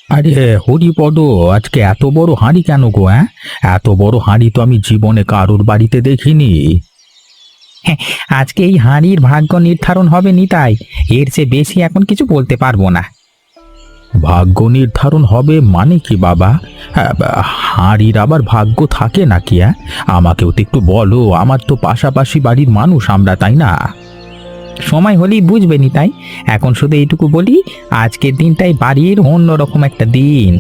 আরে হরিপদ, আজকে এত বড় হাঁড়ি কেন গো? হ্যাঁ, এত বড় হাঁড়ি তো আমি জীবনে কারোর বাড়িতে দেখিনি। হ্যাঁ, আজকে এই হাঁড়ির ভাগ্য নির্ধারণ হবে নিতাই। এর চেয়ে বেশি এখন কিছু বলতে পারবো না। ভাগ্য নির্ধারণ হবে মানে কি বাবা? হ্যাঁ, হাঁড়ির আবার ভাগ্য থাকে নাকি? হ্যাঁ, আমাকেও তো একটু বলো, আমার তো পাশাপাশি বাড়ির মানুষ আমরা, তাই না? সময় হলেই বুঝবে নিতাই। এখন শুধু এইটুকু বলি, আজকের দিনটাই বাড়ির অন্যরকম একটা দিন।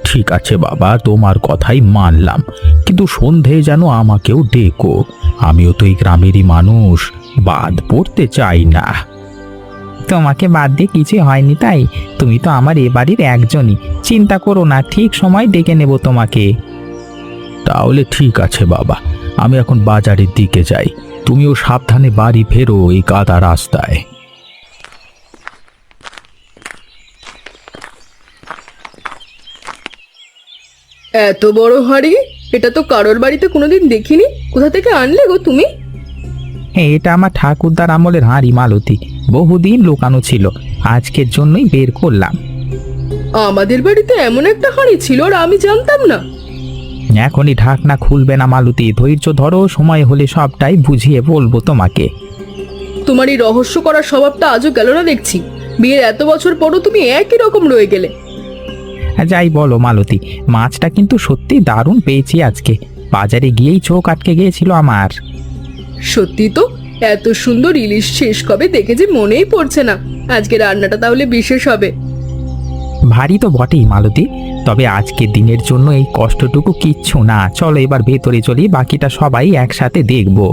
ঠিক আছে বাবা, তোমার কথাই মানলাম, কিন্তু সন্ধে যেন আমাকেও ডেকো। আমিও তো এই গ্রামেরই মানুষ, বাদ পড়তে চাই না। তোমাকে বাদ দিয়ে কিছু হয়নি তাই, তুমি তো আমার এ বাড়ির একজনই। চিন্তা করো না, ঠিক সময় ডেকে নেব তোমাকে। তাহলে ঠিক আছে বাবা, আমি এখন বাজারের দিকে যাই। তুমিও সাবধানে বাড়ি ফেরো এই কাদা রাস্তায়। এত বড় হাঁড়ি! এটা তো কারোর বাড়িতে কোনোদিন দেখিনি। কোথা থেকে আনলে গো তুমি? হ্যাঁ, এটা আমার ঠাকুরদার আমলের হাঁড়ি মালতী, বহুদিন লুকানো ছিল, আজকের জন্যই বের করলাম। আমাদের বাড়িতে এমন একটা হাঁড়ি ছিল আর আমি জানতাম না। এখনই ঢাকনা খুলবে না মালতী, ধৈর্য ধরো, সময় হলে সবটাই বুঝিয়ে বলবো তোমাকে। তোমার এই রহস্য করার স্বভাবটা আজও গেল না দেখছি। বিয়ের এত বছর পরও তুমি একই রকম রয়ে গেলে। যাই বলো মালতী, মাছটা কিন্তু সত্যি দারুণ পেয়েছি আজকে। বাজারে গিয়েই চোখ আটকে গিয়েছিল আমার। সত্যি তো, এত সুন্দর ইলিশ শেষ কবে দেখে যে মনেই পড়ছে না। আজকে রান্নাটা তাহলে বিশেষ হবে। ভারী তো বটেই মালতী, তবে আজকের দিনের জন্য এই কষ্টটুকু কিচ্ছু না। চলো এবার ভেতরে চলি, বাকিটা সবাই একসাথে দেখবো।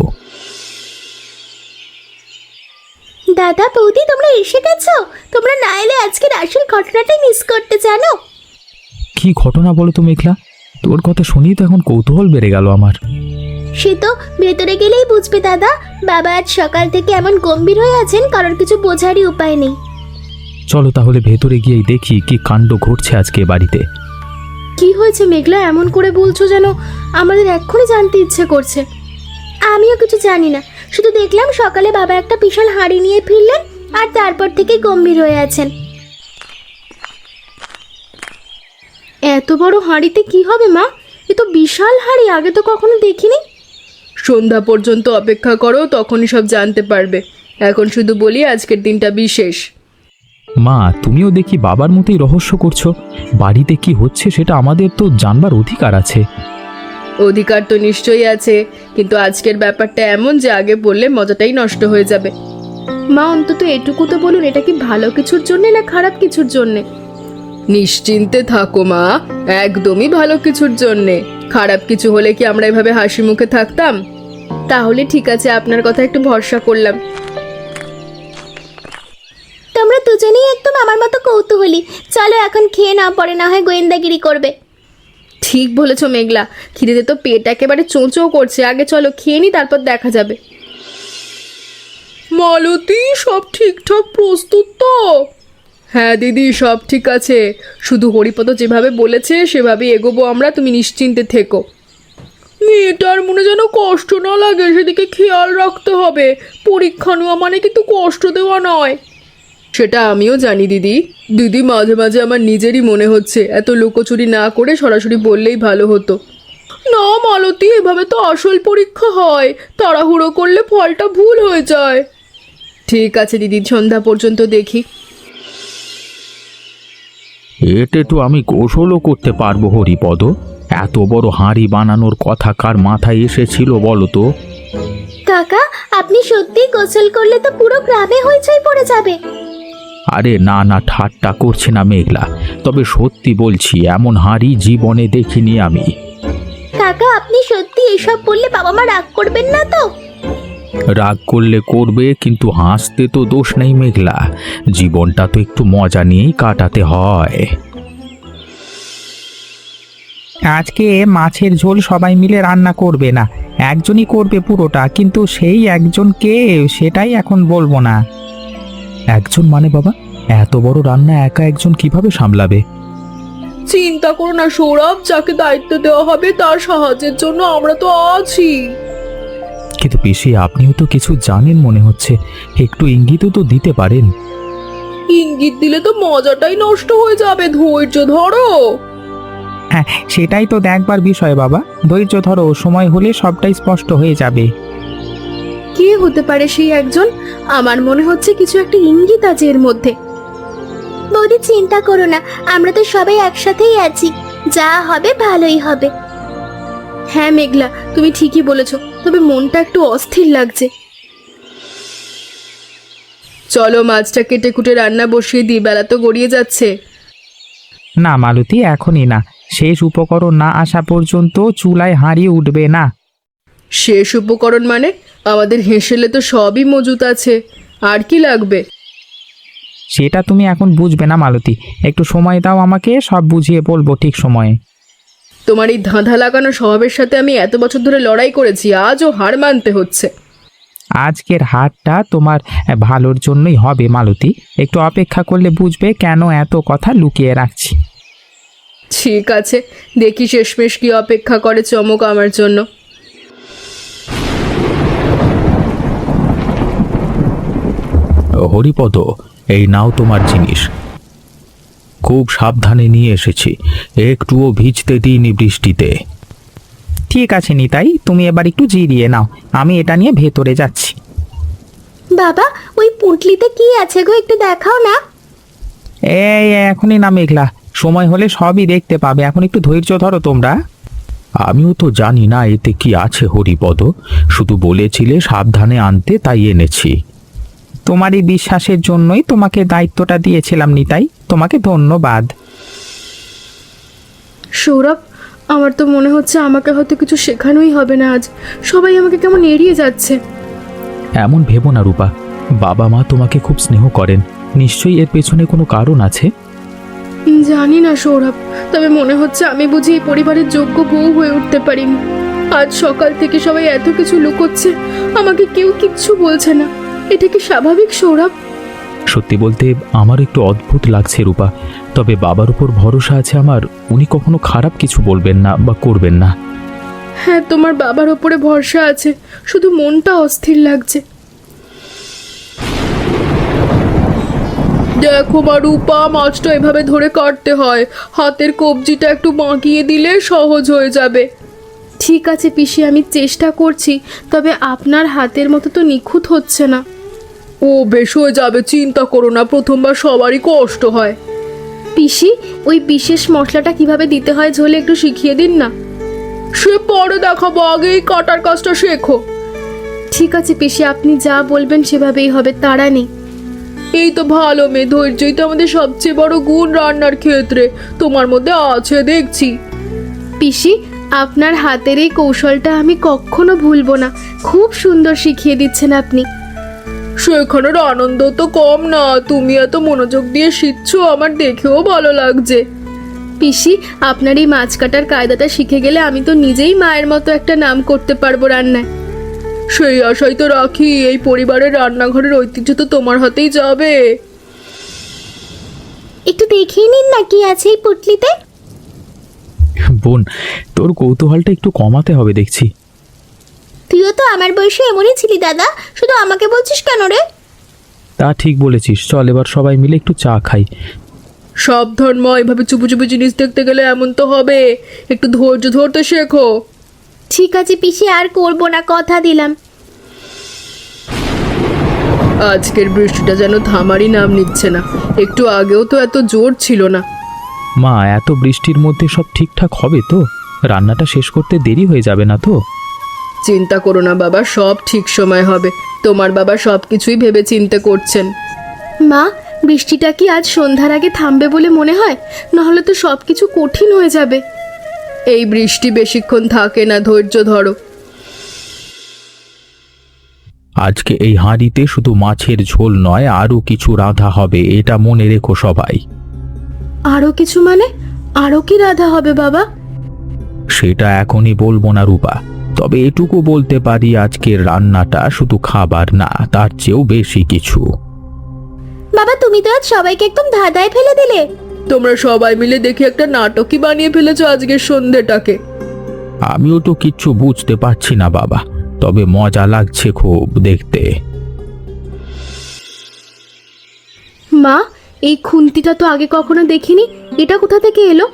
দাদা বৌদি, তোমরা এসে গেছো। তোমরা না এলে আজকের আসল ঘটনাটাই মিস করতে, জানো? কি ঘটনা বলো তো মেঘলা? তোর কথা শুনিয়ে তো এখন কৌতূহল বেড়ে গেল আমার। সে তো ভেতরে গেলেই বুঝবে দাদা। বাবা আজ সকাল থেকে এমন গম্ভীর হয়ে আছেন, কারোর কিছু বোঝারই উপায় নেই। চলো তাহলে ভেতরে গিয়েই দেখি কি কাণ্ড ঘটছে আজকে বাড়িতে। কি হয়েছে মেঘলা, এমন করে বলছো যেন আমাদের এক্ষুনি জানতে ইচ্ছে করছে। আমিও কিছু জানি না, শুধু দেখলাম সকালে বাবা একটা বিশাল হাঁড়ি নিয়ে ফিরলেন, আর তারপর থেকে গম্ভীর হয়ে আছেন। এত বড় হাঁড়িতে কি হবে মা? এ তো বিশাল হাঁড়ি, আগে তো কখনো দেখিনি। সন্ধ্যা পর্যন্ত অপেক্ষা করো, তখনই সব জানতে পারবে। এখন শুধু বলি আজকের দিনটা বিশেষ। মা, তুমিও দেখি বাবার মতোই রহস্য করছো। বাড়িতে কি হচ্ছে সেটা আমাদের তো জানবার অধিকার আছে। অধিকার তো নিশ্চয়ই আছে, কিন্তু আজকের ব্যাপারটা এমন যে আগে বললে মজাটাই নষ্ট হয়ে যাবে। মা অন্তত এটুকু তো বলুন, এটা কি ভালো কিছুর জন্যে না খারাপ কিছুর জন্যে? নিশ্চিন্তে থাকো মা, একদমই ভালো কিছুর জন্যে। খারাপ কিছু হলে কি আমরা এভাবে হাসি মুখে থাকতাম? তাহলে ঠিক আছে, আপনার কথা একটু ভরসা করলাম। তোমরা দুজনেই একদম আমার মতো কৌতূহলী। চলো এখন খেয়ে নাও, পরে না হয় গোয়েন্দাগিরি করবে। ঠিক বলেছ মেঘলা, খিদেতে তো পেট একেবারে চোঁচো করছে। আগে চলো খেয়ে নি, তারপর দেখা যাবে। মালতী, সব ঠিকঠাক প্রস্তুত তো? হ্যাঁ দিদি, সব ঠিক আছে। শুধু হরিপদ যেভাবে বলেছে সেভাবেই এগোবো আমরা, তুমি নিশ্চিন্তে থেকো। মেয়েটার মনে যেন কষ্ট না লাগে সেদিকে খেয়াল রাখতে হবে। পরীক্ষা নেওয়া মানে কিন্তু কষ্ট দেওয়া নয়। সেটা আমিও জানি দিদি। দিদি, মাঝে মাঝে আমার নিজেরই মনে হচ্ছে এত লুকোচুরি না করে সরাসরি বললেই ভালো হতো। না মালতী, এভাবে তো আসল পরীক্ষা হয়, তাড়াহুড়ো করলে ফলটা ভুল হয়ে যায়। ঠিক আছে দিদি, সন্ধ্যা পর্যন্ত দেখি। এতে তো আমি কৌশলও করতে পারবো হরিপদ। এত বড় হাঁড়ি বানানোর কথা কার মাথায় এসেছিল বলো তো? কাকা, আপনি সত্যিই গোসল করলে তো পুরো গ্রামে হইচই পড়ে যাবে। আরে না না, ঠাট্টা করছি না মেঘলা, তবে সত্যি বলছি, এমন হাঁড়ি জীবনে দেখিনি আমি। কাকা, আপনি সত্যি এসব বললে বাবা মা রাগ করবেন না তো? রাগ করলে করবে, কিন্তু হাসতে তো দোষ নেই মেঘলা। জীবনটা তো একটু মজা নিয়েই কাটাতে হয়। আজকে মাছের ঝোল সবাই মিলে রান্না করবে না, একজনই করবে পুরোটা, কিন্তু সেই একজন কে সেটাই এখন বলবো না। একজন মানে বাবা, এত বড় রান্না একা একজন কিভাবে সামলাবে? চিন্তা করো না সৌরভ, যাকে দায়িত্ব দেওয়া হবে তার সাহায্যের জন্য আমরা তো আছি। কিন্তু পিসি, আপনিও তো কিছু জানেন মনে হচ্ছে, একটু ইঙ্গিতও তো দিতে পারেন। ইঙ্গিত দিলে তো মজাটাই নষ্ট হয়ে যাবে, ধৈর্য ধরো। হ্যাঁ, সেটাই তো দেখবার বিষয় বাবা। ধৈর্য ধরো, সময় হলে সবটাই স্পষ্ট হয়ে যাবে। কে হতে পারে সেই একজন? আমার মনে হচ্ছে কিছু একটা ইঙ্গিত আছে এর মধ্যে। বৌদি চিন্তা করো না, আমরা তো সবাই একসাথেই আছি, যা হবে ভালোই হবে। হ্যাঁ মেঘলা, তুমি ঠিকই বলেছো, তবে মনটা একটু অস্থির লাগছে। চলো মাছটা কেটে কুটে রান্না বসিয়ে দিই, বেলা তো গড়িয়ে যাচ্ছে। না মালতী, এখনই না। শেষ উপকরণ না আসা পর্যন্ত চুলায় হাঁড়ি উঠবে না। শেষ উপকরণ মানে? আমাদের হেঁসেলে তো সবই মজুত আছে, আর কি লাগবে? সেটা তুমি এখন বুঝবে না মালতী, একটু সময় দাও আমাকে, সব বুঝিয়ে বলবো ঠিক সময়ে। তোমার এই ধাঁধা লাগানো স্বভাবের সাথে আমি এত বছর ধরে লড়াই করেছি, আজও হার মানতে হচ্ছে। আজকের হাটটা তোমার ভালোর জন্যই হবে মালতী, একটু অপেক্ষা করলে বুঝবে কেন এত কথা লুকিয়ে রাখছি। ঠিক আছে, দেখি শেষমেশ কি অপেক্ষা করে চমক আমার জন্য। হরিপদ, এই নাও তোমার জিনিস। খুব সাবধানে নিয়ে এসেছি, একটুও ভিজতে দিইনি বৃষ্টিতে। ঠিক আছে নিতাই, তুমি এবার একটু জিরিয়ে নাও, আমি এটা নিয়ে ভেতরে যাচ্ছি। বাবা, ওই পুঁটলিতে কি আছে গো, একটু দেখাও না। এই এখনই না মেঘলা, সময় হলে সবই দেখতে পাবে, এখন একটু ধৈর্য ধরো তোমরা। আমিও তো জানি না এতে কি আছে হরিপদ, শুধু বলেছিলে সাবধানে আনতে, তাই এনেছি। তোমারই বিশ্বাসের জন্যই তোমাকে দায়িত্বটা দিয়েছিলাম নিতাই, তোমাকে ধন্যবাদ। সৌরভ, আমার তো মনে হচ্ছে আমাকে হয়তো কিছু শেখানোই হবে না আজ, সবাই আমাকে কেমন এড়িয়ে যাচ্ছে। এমন ভেবো না রূপা, বাবা মা তোমাকে খুব স্নেহ করেন, নিশ্চয়ই এর পেছনে কোনো কারণ আছে। জানি না সৌরভ, তবে মনে হচ্ছে আমি বুঝি এই পরিবারের যোগ্য বউ হয়ে উঠতে পারিনি। আজ সকাল থেকে সবাই এত কিছু লুকোচ্ছে, আমাকে কেউ কিচ্ছু বলছে না। এটা কি স্বাভাবিক সৌরভ? সত্যি বলতে আমার একটু অদ্ভুত লাগছে রূপা, তবে বাবার উপর ভরসা আছে আমার, উনি কখনো খারাপ কিছু বলবেন না বা করবেন না। হ্যাঁ, তোমার বাবার ওপরে ভরসা আছে, শুধু মনটা অস্থির লাগছে। দেখো মা রূপা, মাছটা এভাবে ধরে কাটতে হয়, হাতের কবজিটা একটু বাঁকিয়ে দিলে সহজ হয়ে যাবে। ঠিক আছে পিসি, আমি চেষ্টা করছি, তবে আপনার হাতের মতো তো নিখুঁত হচ্ছে না। ও বেশ হয়ে যাবে, চিন্তা করো না, প্রথমবার সবারই কষ্ট হয়। পিসি, ওই বিশেষ মশলাটা কিভাবে দিতে হয় ঝোলে একটু শিখিয়ে দিন না। সে পরে দেখাবো, আগে এই কাটার কাজটা শেখো। ঠিক আছে পিসি, আপনি যা বলবেন সেভাবেই হবে, তাড়া নেই। এই তো ভালো মেয়ে, ধৈর্যই তো আমাদের সবচেয়ে বড় গুণ রান্নার ক্ষেত্রে, তোমার মধ্যে আছে দেখছি। পিসি, আপনার হাতের এই কৌশলটা আমি কখনো ভুলবো না, খুব সুন্দর শিখিয়ে দিচ্ছেন আপনি। সেখানের আনন্দ তো কম না, তুমি এত মনোযোগ দিয়ে শিখছো, আমার দেখেও ভালো লাগছে। পিসি, আপনার এই মাছ কাটার কায়দাটা শিখে গেলে আমি তো নিজেই মায়ের মতো একটা নাম করতে পারবো রান্নায়। সেই আশাই তো রাখি, এই পরিবারের রান্নাঘরের ঐতিহ্য তো তোমার হাতেই যাবে। একটু দেখিয়ে নিন না কি আছে এই পুঁটলিতে। বোন, তোর কৌতূহলটা একটু কমাতে হবে দেখছি। তুইও তো আমার বয়সে এমনই ছিলি দাদা, শুধু আমাকে বলছিস কেন রে? তা ঠিক বলেছিস, চল এবার সবাই মিলে একটু চা খাই। সব ধর্ম এভাবে চুপু চুপু জিনিস দেখতে গেলে এমন তো হবে, একটু ধৈর্য ধরতে শেখো। ঠিক আছে পিসি, আর করবো না, কথা দিলাম। আজকের বৃষ্টিটা যেন থামারই নাম নিচ্ছে না, একটু আগেও তো এত জোর ছিল না। মা, এত বৃষ্টির মধ্যে সব ঠিকঠাক হবে তো? রান্নাটা শেষ করতে দেরি হয়ে যাবে না তো? চিন্তা করো না বাবা, সব ঠিক সময় হবে, তোমার বাবা সব কিছুই ভেবে চিন্তে করছেন। মা, বৃষ্টিটা কি আজ সন্ধ্যার আগে থামবে বলে মনে হয়? নাহলে তো সব কিছু কঠিন হয়ে যাবে। এই বৃষ্টি বেশিক্ষণ থাকে না, ধৈর্য ধরো। আজকে এই হাঁড়িতে শুধু মাছের ঝোল নয়, আরও কিছু রাঁধা হবে, এটা মনে রেখো সবাই। আরও কিছু মানে? আরও কি রাধা হবে বাবা? সেটা এখনই বলবো না রূপা, তবে এটুকু বলতে পারি আজকের রান্নাটা শুধু খাবার না, তার চেয়েও বেশি কিছু। বাবা, তুমি তো আজ সবাইকে একদম ধাঁধায় ফেলে দিলে। তোমরা সবাই মিলে দেখি একটা নাটকই বানিয়ে ফেলেছো আজকের সন্ধ্যেটাকে। আমিও তো কিচ্ছু বুঝতে পারছি না বাবা, তবে মজা লাগছে খুব দেখতে। মা, এই খুন্তিটা তো আগে কখনো দেখিনি, এটা কোথা থেকে এলো?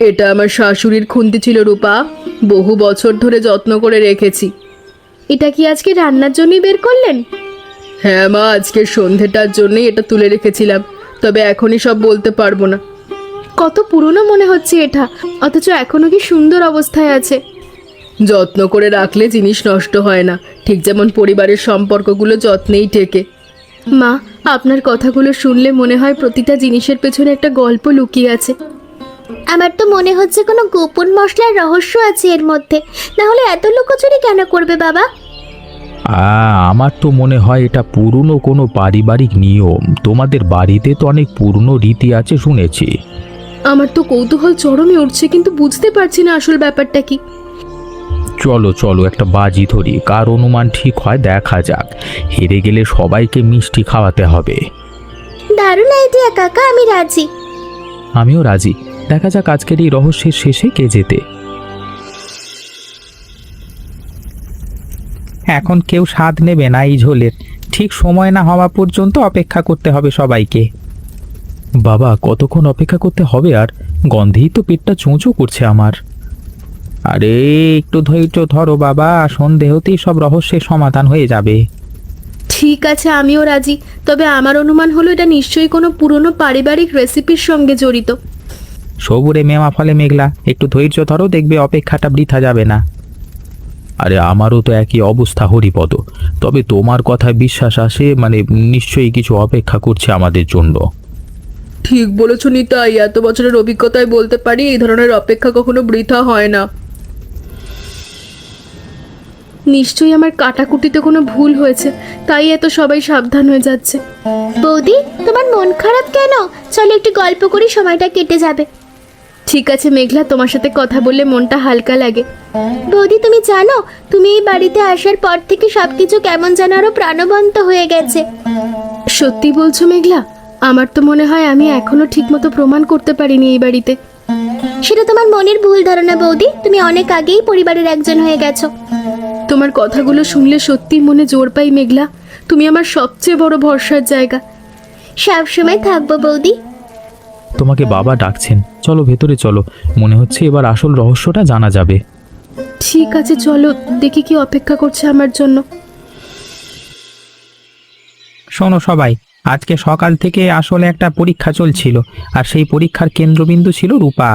এটা আমার শাশুড়ির খুন্তি ছিল রূপা, বহু বছর ধরে যত্ন করে রেখেছি। এটা কি আজকে রান্নার জন্যই বের করলেন? হ্যাঁ মা, আজকের সন্ধেটার জন্যই এটা তুলে রেখেছিলাম, তবে এখনই সব বলতে পারবো না। কত পুরনো মনে হচ্ছে এটা, অথচ এখনো কি সুন্দর অবস্থায় আছে। যত্ন করে রাখলে জিনিস নষ্ট হয় না, ঠিক যেমন পরিবারের সম্পর্কগুলো যত্নেই টেকে। মা, আপনার কথাগুলো শুনলে মনে হয় প্রতিটা জিনিসের পেছনে একটা গল্প লুকিয়ে আছে। আমার তো মনে হচ্ছে কোনো গোপন মশলার রহস্য আছে এর মধ্যে, না হলে এত লুকোচুরি কেন করবে বাবা? আমার তো মনে হয় এটা পুরনো কোনো পারিবারিক নিয়ম। তোমাদের বাড়িতে তো অনেক পুরনো রীতি আছে শুনেছি। আমার তো কৌতূহল চরমে উঠছে, কিন্তু বুঝতে পারছি না আসল ব্যাপারটা কি। চলো চলো একটা বাজি ধরি, কার অনুমান ঠিক হয় দেখা যাক। হেরে গেলে সবাইকে মিষ্টি খাওয়াতে হবে। দারুণ আইডিয়া কাকা, আমি রাজি। আমিও রাজি। দেখা যাক আজকের এই রহস্যের শেষে কে জেতে। এখন কেউ স্বাদ নেবে না এই ঝোলের, ঠিক সময় না হওয়া পর্যন্ত অপেক্ষা করতে হবে সবাইকে। বাবা, কতক্ষণ অপেক্ষা করতে হবে আর? গন্ধেই তো পেটটা চোঁচো করছে আমার। আরে একটু ধৈর্য ধরো বাবা, সন্ধে হতেই সব রহস্যের সমাধান হয়ে যাবে। ঠিক আছে, আমিও রাজি। তবে আমার অনুমান হলো এটা নিশ্চয়ই কোনো পুরনো পারিবারিক রেসিপির সঙ্গে জড়িত। সবুরে মেওয়া ফলে মেঘলা, একটু ধৈর্য ধরো, দেখবে অপেক্ষাটা বৃথা যাবে না। আরে আমারও তো একই অবস্থা হরিপদ, তবে তোমার কথায় বিশ্বাস আসে, মানে নিশ্চয়ই কিছু অপেক্ষা করছে আমাদের জন্য। ঠিক বলেছ নিতাই, এত বছরের অভিজ্ঞতায় বলতে পারি এই ধরনের অপেক্ষা কখনো বৃথা হয় না। নিশ্চয়ই আমার কাটাকুটিতে কোনো ভুল হয়েছে, তাই এত সবাই সাবধান হয়ে যাচ্ছে। বৌদি, তোমার মন খারাপ কেন? চলো একটু গল্প করি, সময়টা কেটে যাবে। ঠিক আছে মেঘলা, তোমার সাথে কথা বললে মনটা হালকা লাগে। বৌদি, তুমি জানো, তুমি এই বাড়িতে আসার পর থেকে সবকিছু কেমন যেন আরো প্রাণবন্ত হয়ে গেছে। সত্যি বলছো মেঘলা? আমার তো মনে হয় আমি এখনো ঠিকমতো প্রমাণ করতে পারিনি এই বাড়িতে। সেটা তোমার মনের ভুল ধারণা বৌদি, তুমি অনেক আগেই পরিবারের একজন হয়ে গেছো। তোমার কথাগুলো শুনলে সত্যি মনে জোর পাই মেঘলা, তুমি আমার সবচেয়ে বড় ভরসার জায়গা। সবসময় থাকবো বৌদি। তোমাকে বাবা ডাকছেন, চলো ভেতরে চলো, মনে হচ্ছে এবার আসল রহস্যটা জানা যাবে। ঠিক আছে চলো, দেখি কি অপেক্ষা করছে আমার জন্য। শোনো সবাই, আজকে সকাল থেকে আসলে একটা পরীক্ষা চলছিল, আর সেই পরীক্ষার কেন্দ্রবিন্দু ছিল রূপা।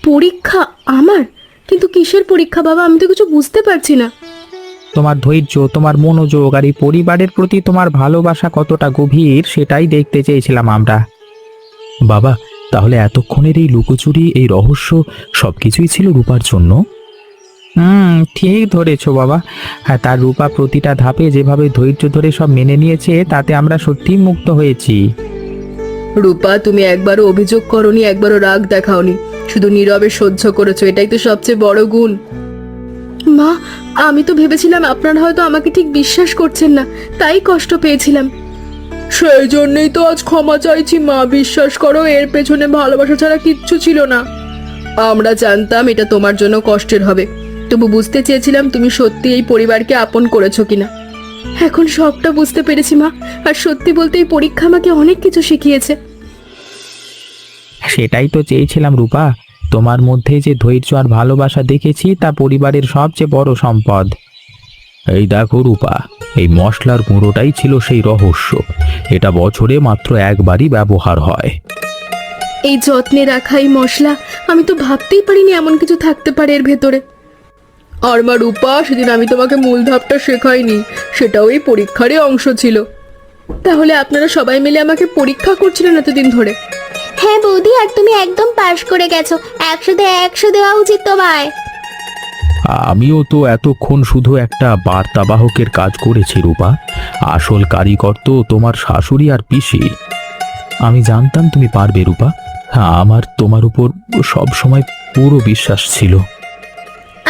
পরীক্ষা? আমার? কিন্তু কিসের পরীক্ষা বাবা? আমি তো কিছু বুঝতে পারছি না। তোমার ধৈর্য, তোমার মনোযোগ আর এই পরিবারের প্রতি তোমার ভালোবাসা কতটা গভীর সেটাই দেখতে চেয়েছিলাম আমরা। বাবা, তাহলে এতক্ষণের এই লুকোচুরি, এই রহস্য সবকিছুই ছিল রূপার জন্য? ঠিক ধরেছো বাবা। হ্যাঁ, তার রূপা প্রতিটা ধাপে যেভাবে ধৈর্য ধরে সব মেনে নিয়েছে, তাতে আমরা সত্যিই মুগ্ধ হয়েছি। রূপা, তুমি একবারও অভিযোগ করনি, একবারও রাগ দেখাওনি, শুধু নীরবে সহ্য করেছো, এটাই তো সবচেয়ে বড় গুণ। মা, আমি তো ভেবেছিলাম আপনারা হয়তো আমাকে ঠিক বিশ্বাস করছেন না, তাই কষ্ট পেয়েছিলাম। সেই জন্যই তো আজ ক্ষমা চাইছি মা, বিশ্বাস করো এর পেছনে ভালোবাসা ছাড়া কিচ্ছু ছিল না। আমরা জানতাম এটা তোমার জন্য কষ্টের হবে, তবু বুঝতে চেয়েছিলাম তুমি সত্যি এই পরিবারকে আপন করেছো কিনা। এখন সবটা বুঝতে পেরেছি মা, আর সত্যি বলতে এই পরীক্ষা আমাকে অনেক কিছু শিখিয়েছে। সেটাই তো চেয়েছিলাম রূপা, তোমার মধ্যে যে ধৈর্য আর ভালোবাসা দেখেছি তা পরিবারের সবচেয়ে বড় সম্পদ। এই দেখো রূপা, এই মশলার গুঁড়োটাই ছিল সেই রহস্য। এটা বছরে মাত্র একবারই ব্যবহার হয়। এই যত্নে রাখা এই মশলা, আমি তো ভাবতেই পারিনি এমন কিছু থাকতে পারে এর ভেতরে। আর মা রূপা, সেদিন আমি তোমাকে মূল ধাপটা শেখাইনি, সেটাও এই পরীক্ষারই অংশ ছিল। তাহলে আপনারা সবাই মিলে আমাকে পরীক্ষা করছিলেন এতদিন ধরে? হ্যাঁ বৌদি, আর তুমি একদম পাশ করে গেছো, 100 দেওয়া উচিত তোমায়। আমিও তো এতক্ষণ শুধু একটা বার্তাবাহকের কাজ করেছি রূপা, আসল কারিগর তো তোমার শাশুড়ি আর পিসি। আমি জানতাম তুমি পারবে রূপা। হ্যাঁ, আমার তোমার উপর সব সময় পুরো বিশ্বাস ছিল।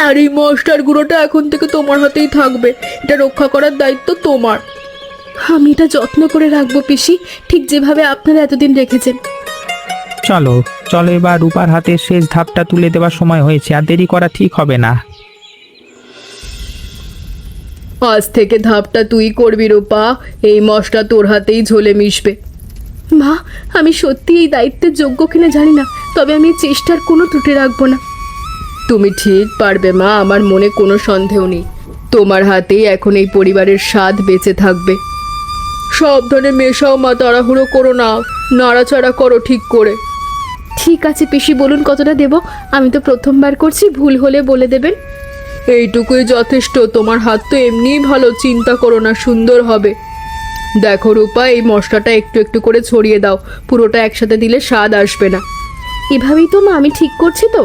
আর এই মশলার গুঁড়োটা এখন থেকে তোমার হাতেই থাকবে, এটা রক্ষা করার দায়িত্ব তোমার। আমি এটা যত্ন করে রাখবো পিসি, ঠিক যেভাবে আপনারা এতদিন রেখেছেন। চলো চলো, এবার রূপার হাতে শেষ ধাপটা তুলে দেওয়ার সময় হয়েছে, আর দেরি করা ঠিক হবে না। আজ থেকে ধাপটা তুই করবি রূপা, এই মশলা তোর হাতেই ঝোলে মিশবে। মা, আমি সত্যি এই দায়িত্বের যোগ্য কিনা জানি না, তবে আমি চেষ্টার কোনো ত্রুটি রাখবো না। তুমি ঠিক পারবে মা, আমার মনে কোনো সন্দেহ নেই। তোমার হাতেই এখন এই পরিবারের স্বাদ বেঁচে থাকবে। সাবধানে মেশাও মা, তাড়াহুড়ো করো না, নাড়াচাড়া করো ঠিক করে। ঠিক আছে পিসি, বলুন কতটা দেব? আমি তো প্রথমবার করছি, ভুল হলে বলে দেবেন। এইটুকুই যথেষ্ট, তোমার হাত তো এমনিই ভালো, চিন্তা করো না, সুন্দর হবে। দেখো রূপা, এই মশলাটা একটু একটু করে ছড়িয়ে দাও, পুরোটা একসাথে দিলে স্বাদ আসবে না। এভাবেই তো মা, আমি ঠিক করছি তো?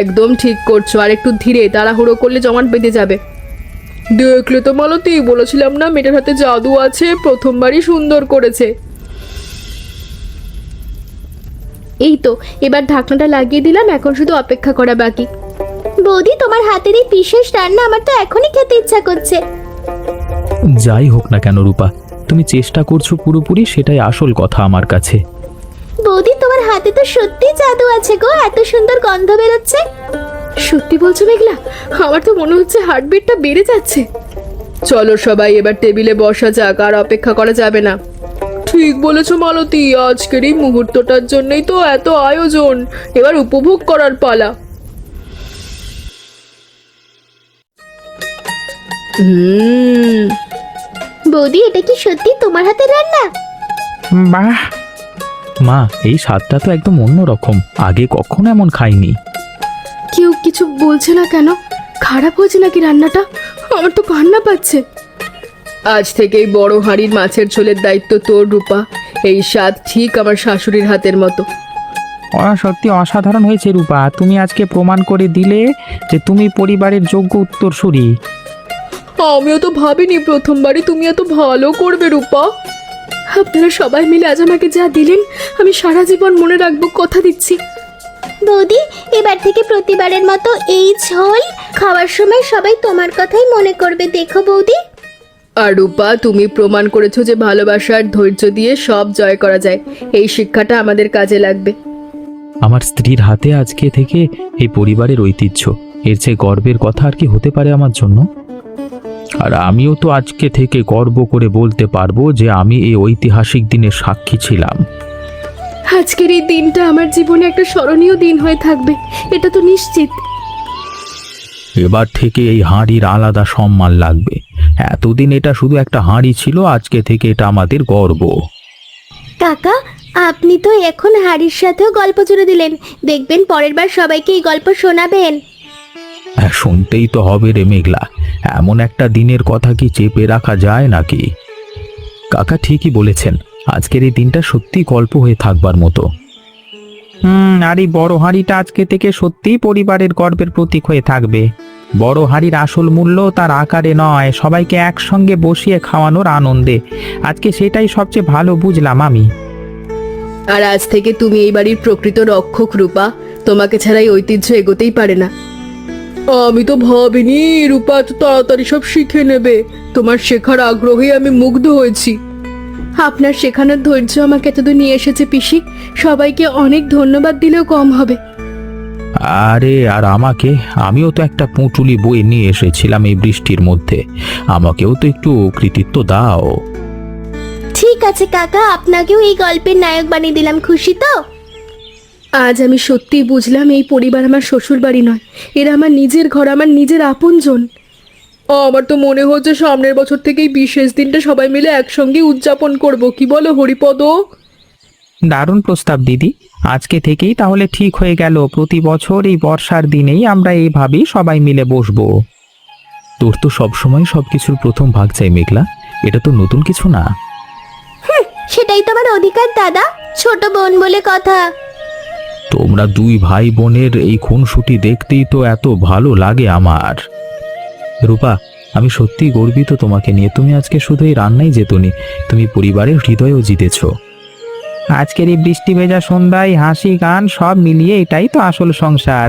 একদম ঠিক করছো, আর একটু ধীরে, তাড়াহুড়ো করলে জমাট বেঁধে যাবে। দেখলে তো মালতী, বলেছিলাম না মেয়েটার হাতে জাদু আছে, প্রথমবারই সুন্দর করেছে। এই তো, এবার ঢাকনাটা লাগিয়ে দিলাম, এখন শুধু অপেক্ষা করা বাকি। বৌদি, তোমার হাতের এই বিশেষ রান্না আমার তো এখনই খেতে ইচ্ছা করছে। যাই হোক না কেন রূপা, তুমি চেষ্টা করছো পুরোপুরি, সেটাই আসল কথা আমার কাছে। বৌদি, তোমার হাতে তো সত্যি জাদু আছে গো, এত সুন্দর গন্ধ বেরোচ্ছে। সত্যি বলছো মেঘলা? আমার তো মনে হচ্ছে হার্টবিটটা বেড়ে যাচ্ছে। চলো সবাই, এবার টেবিলে বসা যাক, আর অপেক্ষা করা যাবে না। ঠিক বলেছো মালতী, আজকের এই মুহূর্তটার জন্যই তো এত আয়োজন, এবার উপভোগ করার পালা। বৌদি, এটা কি সত্যি তোমার হাতের রান্না? বাহ মা, এই স্বাদটা তো একদম অন্যরকম, আগে কখনো এমন খাইনি। কেউ কিছু বলছে না কেন? খারাপ হয়েছে নাকি রান্নাটা? আমার তো কান্না পাচ্ছে। আজ থেকেই বড় হাঁড়ির মাছের ঝোলের দায়িত্ব তোর রূপা। এই স্বাদ ঠিক আমার শাশুড়ির হাতের মতো। সত্যি অসাধারণ হয়েছে রূপা, তুমি আজকে প্রমাণ করে দিলে যে তুমি পরিবারের যোগ্য উত্তরসূরি। আমিও তো ভাবিনি প্রথমবারই তুমি এত ভালো করবে রূপা। আপনারা সবাই মিলে আজ আমাকে যা দিলেন, আমি সারা জীবন মনে রাখবো, কথা দিচ্ছি। বৌদি, এবার থেকে প্রতিবারের মতো এই ঝোল খাওয়ার সময় সবাই তোমার কথাই মনে করবে, দেখো বৌদি। আর রূপা, তুমি প্রমাণ করেছো যে ভালোবাসা আর ধৈর্য দিয়ে সব জয় করা যায়। এই শিক্ষাটা আমাদের কাজে লাগবে। আমার স্ত্রীর হাতে আজকে থেকে এই পরিবারের ঐতিহ্য, এর চেয়ে গর্বের কথা আর কি হতে পারে আমার জন্য? আর আমিও তো আজকে থেকে গর্ব করে বলতে পারবো যে আমি এই ঐতিহাসিক দিনের সাক্ষী ছিলাম। আজকের এই দিনটা আমার জীবনে একটা স্মরণীয় দিন হয়ে থাকবে, এটা তো নিশ্চিত। এবার থেকে এই হাঁড়ির আলাদা সম্মান লাগবে। এতদিন এটা শুধু একটা হাঁড়ি ছিল, আজকে থেকে এটা আমাদের গর্ব। কাকা, আপনি তো এখন হাড়ির সাথেও গল্প জুড়ে দিলেন, দেখবেন পরের বার সবাইকে এই গল্প শোনাবেন। হ্যাঁ, শুনতেই তো হবে রে মেঘলা, এমন একটা দিনের কথা কি চেপে রাখা যায় নাকি? কাকা ঠিকই বলেছেন, আজকের এই দিনটা সত্যি গল্প হয়ে থাকবার মতো। আর এই বড় হাঁড়িটা আজকে থেকে সত্যিই পরিবারের গর্বের প্রতীক হয়ে থাকবে। বড় হাঁড়ির আসল মূল্য তার আকারে নয়, সবাইকে একসঙ্গে বসিয়ে খাওয়ানোর আনন্দে। আজকে সেটাই সবচেয়ে ভালো বুঝলাম আমি। আর আজ থেকে তুমি এই বাড়ির প্রকৃত রক্ষক রূপা, তোমাকে ছাড়া এই ঐতিহ্য এগোতেই পারে না। আমি তো ভাবিনি রূপা এত তাড়াতাড়ি সব শিখে নেবে। তোমার শেখার আগ্রহে আমি মুগ্ধ হয়েছি। আপনার শেখানোর ধৈর্য আমাকে এতদূর নিয়ে এসেছে পিসি, সবাইকে অনেক ধন্যবাদ দিলেও কম হবে। আরে আর আমাকে, আমিও তো একটা পুঁটুলি বই নিয়ে এসেছিলাম এই বৃষ্টির মধ্যে, আমাকেও তো একটু কৃতিত্ব দাও। ঠিক আছে কাকা, আপনাকেও এই গল্পের নায়ক বানিয়ে দিলাম, খুশি তো? আজ আমি সত্যিই বুঝলাম এই পরিবার আমার শ্বশুর বাড়ি নয়, এরা আমার নিজের ঘর, আমার নিজের আপনজন। আমার তো মনে হচ্ছে সামনের বছর থেকেই বিশেষ দিনটা সবাই মিলে একসঙ্গে উদযাপন করব, কি বলো হরিপদ? দারুণ প্রস্তাব দিদি, আজকে থেকেই তাহলে ঠিক হয়ে গেল, প্রতি বছর এই বর্ষার দিনেই আমরা এইভাবেই সবাই মিলে বসবো। তোর তো সবসময় সবকিছুর প্রথম ভাগ চাই মেঘলা, এটা তো নতুন কিছু না। সেটাই তো আমার অধিকার দাদা, ছোট বোন বলে কথা। তোমরা দুই ভাই বোনের এই খুনসুটি দেখতেই তো এত ভালো লাগে আমার। রূপা, আমি সত্যিই গর্বিত তোমাকে নিয়ে, তুমি আজকে শুধু এই রান্নাই যেতনি, তুমি পরিবারের হৃদয়ও জিতেছ। আজকের এই বৃষ্টি ভেজা সন্ধ্যায় হাসি গান সব মিলিয়ে এটাই তো আসল সংসার।